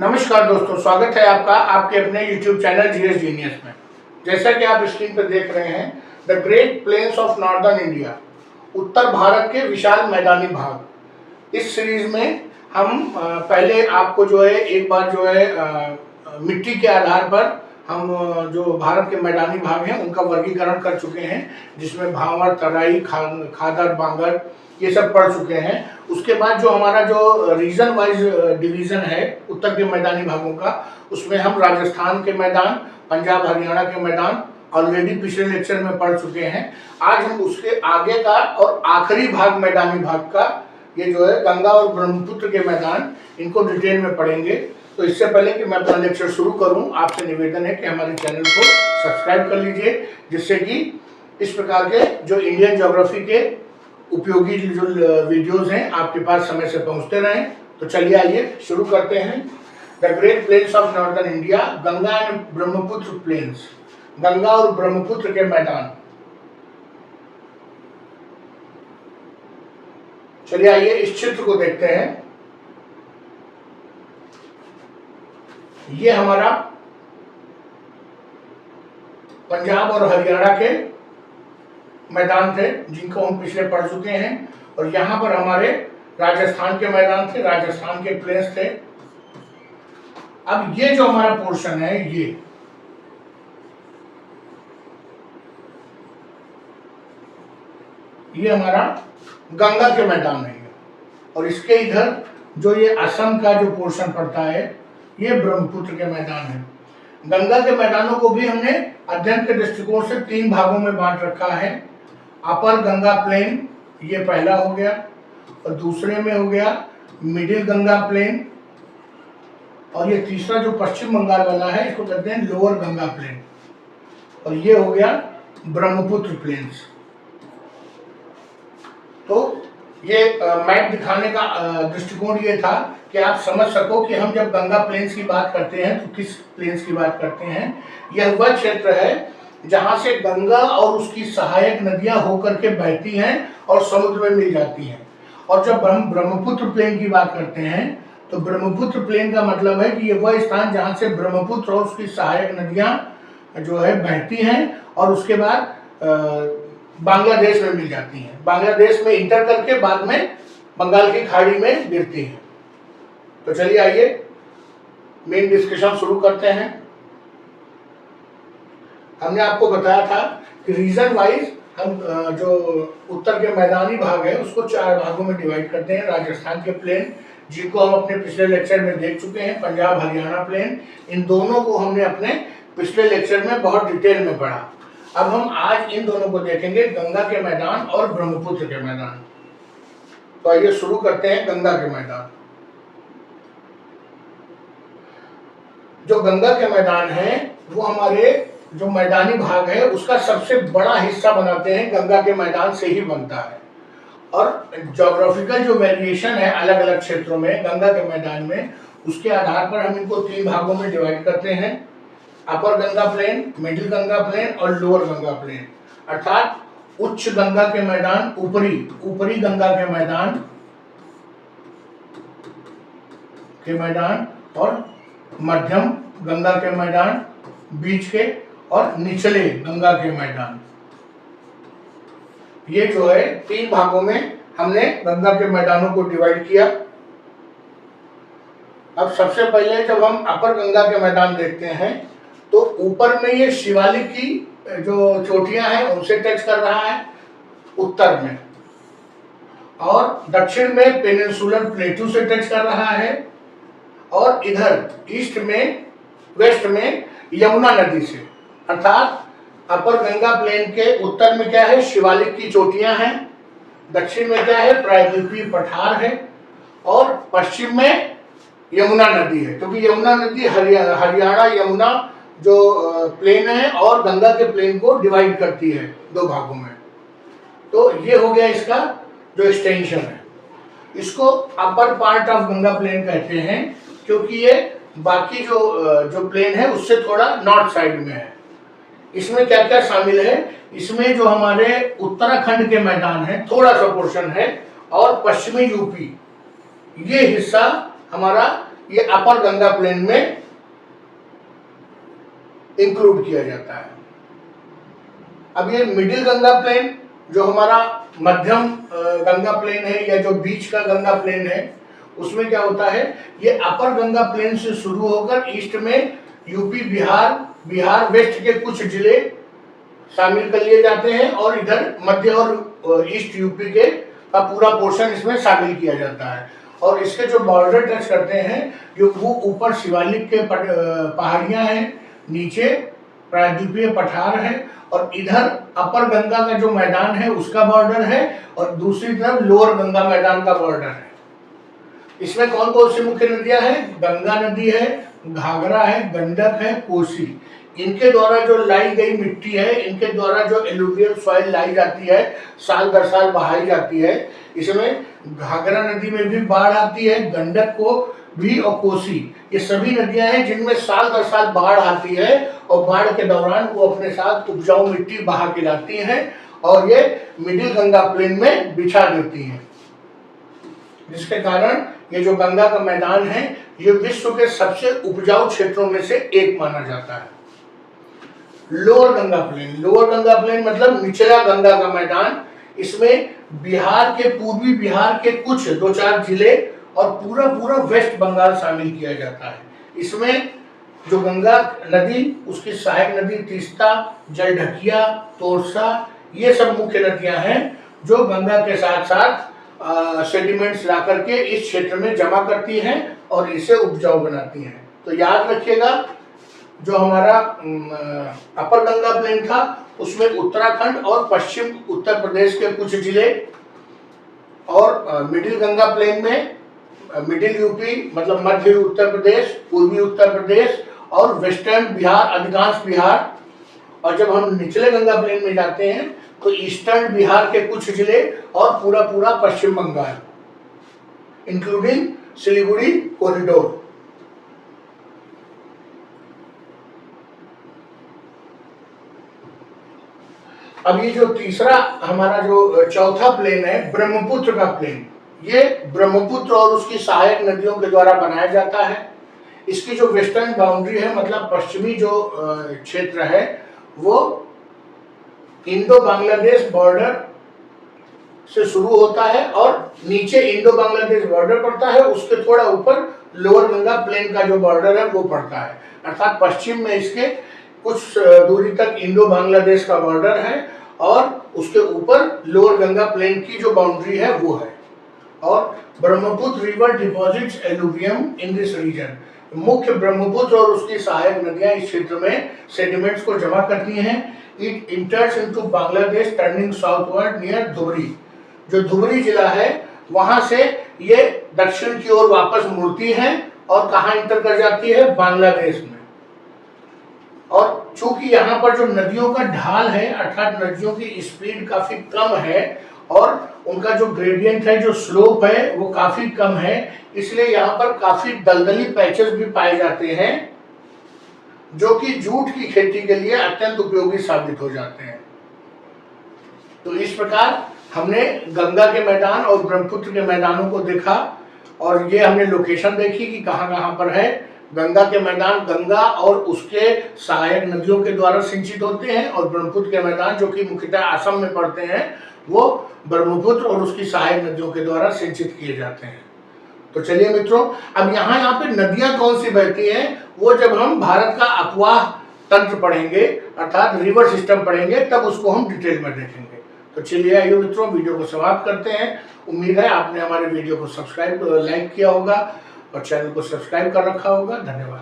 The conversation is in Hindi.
नमस्कार दोस्तों, स्वागत है आपका आपके अपने YouTube चैनल जीएस जीनियस में। जैसा कि आप स्क्रीन पर देख रहे हैं, the great plains of northern India, उत्तर भारत के विशाल मैदानी भाग। इस सीरीज में हम पहले आपको जो है एक बार जो है मिट्टी के आधार पर हम जो भारत के मैदानी भाग हैं उनका वर्गीकरण कर चुके हैं, जिसमें भावर, तराई, खादर, बांगर ये सब पढ़ चुके हैं। उसके बाद जो हमारा जो रीजन वाइज डिवीजन है उत्तर के मैदानी भागों का, उसमें हम राजस्थान के मैदान, पंजाब हरियाणा के मैदान ऑलरेडी पिछले लेक्चर में पढ़ चुके हैं। आज हम उसके आगे का और आखिरी भाग मैदानी भाग का, ये जो है गंगा और ब्रह्मपुत्र के मैदान, इनको डिटेल में पढ़ेंगे। तो इससे पहले कि मैं अपना लेक्चर शुरू करूं, आपसे निवेदन है कि हमारे चैनल को सब्सक्राइब कर लीजिए, जिससे कि इस प्रकार के जो इंडियन ज्योग्राफी के उपयोगी जो वीडियोस हैं आपके पास समय से पहुंचते रहें। तो चलिए आइए शुरू करते हैं। The great plains of northern India, Ganga and Brahmaputra plains, Ganga और ब्रह्मपुत्र के मैदान। चलिए आइए इस चित्र को देखते हैं। ये हमारा पंजाब और हरियाणा के मैदान थे जिनको हम पिछले पढ़ चुके हैं, और यहाँ पर हमारे राजस्थान के मैदान थे, राजस्थान के प्लेन्स थे। अब ये जो हमारा पोर्शन है, ये हमारा गंगा के मैदान है, और इसके इधर जो ये असम का जो पोर्शन पड़ता है, ये ब्रह्मपुत्र के मैदान है। गंगा के मैदानों को भी हमने अध्ययन के दृष्टिकोण से 3 भागों में बांट रखा है। अपर गंगा प्लेन, ये पहला हो गया, और दूसरे में हो गया मिडिल गंगा प्लेन, और ये तीसरा जो पश्चिम बंगाल वाला है इसको कहते हैं लोअर गंगा प्लेन, और ये हो गया ब्रह्मपुत्र प्लेन्स। तो ये मैप दिखाने का दृष्टिकोण ये था कि आप समझ सको कि हम जब गंगा प्लेन्स की बात करते हैं तो किस प्लेन्स की बात करते हैं। यह वह क्षेत्र है जहां से गंगा और उसकी सहायक नदियां होकर के बहती हैं और समुद्र में मिल जाती हैं। और जब हम ब्रह्मपुत्र प्लेन की बात करते हैं तो ब्रह्मपुत्र प्लेन का मतलब है कि ये वह स्थान जहां से ब्रह्मपुत्र और उसकी सहायक नदियां जो है बहती हैं और उसके बाद बांग्लादेश में मिल जाती हैं, बांग्लादेश में इंटर करके बाद में बंगाल की खाड़ी में गिरती हैं। तो चलिए आइए मेन डिस्कशन शुरू करते हैं। हमने आपको बताया था कि रीजन वाइज हम जो उत्तर के मैदानी भाग है उसको 4 भागों में डिवाइड करते हैं। राजस्थान के प्लेन, जिनको हम अपने पिछले लेक्चर में देख चुके हैं, पंजाब हरियाणा प्लेन, इन दोनों को हमने अपने पिछले लेक्चर में बहुत डिटेल में पढ़ा। अब हम आज इन दोनों को देखेंगे, गंगा के मैदान और ब्रह्मपुत्र के मैदान। तो आइए शुरू करते हैं गंगा के मैदान। जो गंगा के मैदान है वो हमारे जो मैदानी भाग है उसका सबसे बड़ा हिस्सा बनाते हैं, गंगा के मैदान से ही बनता है। और ज्योग्राफिकल जो वेरिएशन है अलग अलग क्षेत्रों में गंगा के मैदान में, उसके आधार पर हम इनको 3 भागों में डिवाइड करते हैं। Upper Ganga plain, middle Ganga plain और लोअर गंगा प्लेन। अर्थात उच्च गंगा के मैदान, ऊपरी गंगा के मैदान और मध्यम गंगा के मैदान, बीच के और निचले गंगा के मैदान। ये जो है 3 भागों में हमने गंगा के मैदानों को डिवाइड किया। अब सबसे पहले जब हम अपर गंगा के मैदान देखते हैं तो ऊपर में ये शिवालिक की जो चोटियां हैं उनसे टच कर रहा है उत्तर में, और दक्षिण में पेनिनसुलर प्लेटू से टच कर रहा है, और इधर ईस्ट में, वेस्ट में यमुना नदी से। अर्थात अपर गंगा प्लेन के उत्तर में क्या है, शिवालिक की चोटियां हैं, दक्षिण में क्या है, प्रायद्वीपीय पठार है, और पश्चिम में यमुना नदी है, क्योंकि यमुना नदी हरियाणा यमुना जो प्लेन है और गंगा के प्लेन को डिवाइड करती है 2 भागों में। तो ये हो गया इसका जो एक्सटेंशन है। इसको upper part of Ganga plain कहते हैं, क्योंकि ये बाकी जो प्लेन है उससे थोड़ा नॉर्थ साइड में है। इसमें क्या क्या शामिल है, इसमें जो हमारे उत्तराखंड के मैदान है थोड़ा सा पोर्शन है, और पश्चिमी यूपी, ये हिस्सा हमारा ये अपर गंगा प्लेन में इंक्लूड किया जाता है। अब ये मिडिल गंगा प्लेन जो हमारा मध्यम गंगा प्लेन है या जो बीच का गंगा प्लेन है, उसमें क्या होता है, ये अपर गंगा प्लेन से शुरू होकर ईस्ट में यूपी, बिहार वेस्ट के कुछ जिले शामिल कर लिए जाते हैं और इधर मध्य और ईस्ट यूपी के का पूरा पोर्शन इसमें शामिल किया जाता है। और इसके जो बॉर्डर टच करते हैं, जो वो ऊपर शिवालिक के पहाड़ियां हैं, नीचे प्रायद्वीपीय पठार है और इधर अपर गंगा का जो मैदान है उसका बॉर्डर है और दूसरी तरफ लोअर गंगा मैदान का बॉर्डर है। इसमें कौन कौन सी मुख्य नदियां हैं? गंगा नदी है, घाघरा है, गंडक है, कोसी। इनके द्वारा जो लाई गई मिट्टी है, इनके द्वारा जो एलुवियल सॉइल लाई जाती है, साल दर साल बहाई जाती है। इसमें घाघरा नदी में भी बाढ़ आती है, गंडक को भी और कोसी, ये सभी नदियां हैं जिनमें साल दर साल बाढ़ आती है और बाढ़ के दौरान वो अपने साथ उपजाऊ मिट्टी बहा के लाती हैं और ये मिडिल गंगा प्लेन में बिछा देती हैं, जिसके कारण ये जो गंगा का मैदान है ये विश्व के सबसे उपजाऊ क्षेत्रों में से एक माना जाता है। लोअर गंगा प्लेन मतलब निचला गंगा का मैदान। इसमें बिहार के, पूर्वी बिहार के कुछ 2-4 जिले और पूरा वेस्ट बंगाल शामिल किया जाता है। इसमें जो गंगा नदी, उसकी सहायक नदी तीस्ता, जलढकिया, तोरसा, ये सब मुख्य नदियां हैं जो गंगा के साथ साथ सेडिमेंट्स ला करके इस क्षेत्र में जमा करती हैं और इसे उपजाऊ बनाती हैं। तो याद रखिएगा, जो हमारा अपर गंगा प्लेन था उसमें उत्तराखंड और पश्चिम उत्तर प्रदेश के कुछ जिले, और मिडिल गंगा प्लेन में मिडिल यूपी मतलब मध्य उत्तर प्रदेश, पूर्वी उत्तर प्रदेश और वेस्टर्न बिहार, अधिकांश बिहार। और जब हम निचले गंगा प्लेन में जाते हैं तो ईस्टर्न बिहार के कुछ जिले और पूरा पश्चिम बंगाल, इंक्लूडिंग सिलीगुड़ी कॉरिडोर। अब ये जो तीसरा हमारा जो चौथा प्लेन है, ब्रह्मपुत्र का प्लेन, ये ब्रह्मपुत्र और उसकी सहायक नदियों के द्वारा बनाया जाता है। इसकी जो वेस्टर्न बाउंड्री है, मतलब पश्चिमी जो क्षेत्र है, वो इंडो बांग्लादेश बॉर्डर से शुरू होता है और नीचे इंडो बांग्लादेश बॉर्डर पड़ता है, उसके थोड़ा ऊपर लोअर गंगा प्लेन का जो बॉर्डर है वो पड़ता है। अर्थात पश्चिम में इसके कुछ दूरी तक इंडो बांग्लादेश का बॉर्डर है और उसके ऊपर लोअर गंगा प्लेन की जो बाउंड्री है वो है। और Brahmaputra river deposits alluvium in this region. मुख्य ब्रह्मपुत्र और उसकी सहायक नदियां इस क्षेत्र में सेडिमेंट्स को जमा करती हैं। It इंटर्स into Bangladesh turning southward near Dhubri. जो धुबरी जिला है वहां से ये दक्षिण की ओर वापस मुड़ती है और कहाँ इंटर कर जाती है? बांग्लादेश में। और चूंकि यहाँ पर जो नदियों का ढाल है, अर्थात नदियों की स्पीड काफी कम है और उनका जो ग्रेडियंट है, जो स्लोप है वो काफी कम है, इसलिए यहाँ पर काफी दलदली पैचेस भी पाए जाते हैं जो कि जूट की खेती के लिए अत्यंत उपयोगी साबित हो जाते हैं। तो इस प्रकार हमने गंगा के मैदान और ब्रह्मपुत्र के मैदानों को देखा और ये हमने लोकेशन देखी कि कहाँ पर है। गंगा के मैदान गंगा और उसके सहायक नदियों के द्वारा सिंचित होते हैं और ब्रह्मपुत्र के मैदान जो कि मुख्यतः असम में पड़ते हैं वो ब्रह्मपुत्र और उसकी सहायक नदियों के द्वारा सिंचित किए जाते हैं। तो चलिए मित्रों, अब यहाँ पे नदियां कौन सी बहती हैं वो जब हम भारत का अपवाह तंत्र पढ़ेंगे, अर्थात रिवर सिस्टम पढ़ेंगे, तब उसको हम डिटेल में देखेंगे। तो चलिए आइए मित्रों, वीडियो को समाप्त करते हैं। उम्मीद है आपने हमारे वीडियो को लाइक किया होगा और चैनल को सब्सक्राइब कर रखा होगा। धन्यवाद।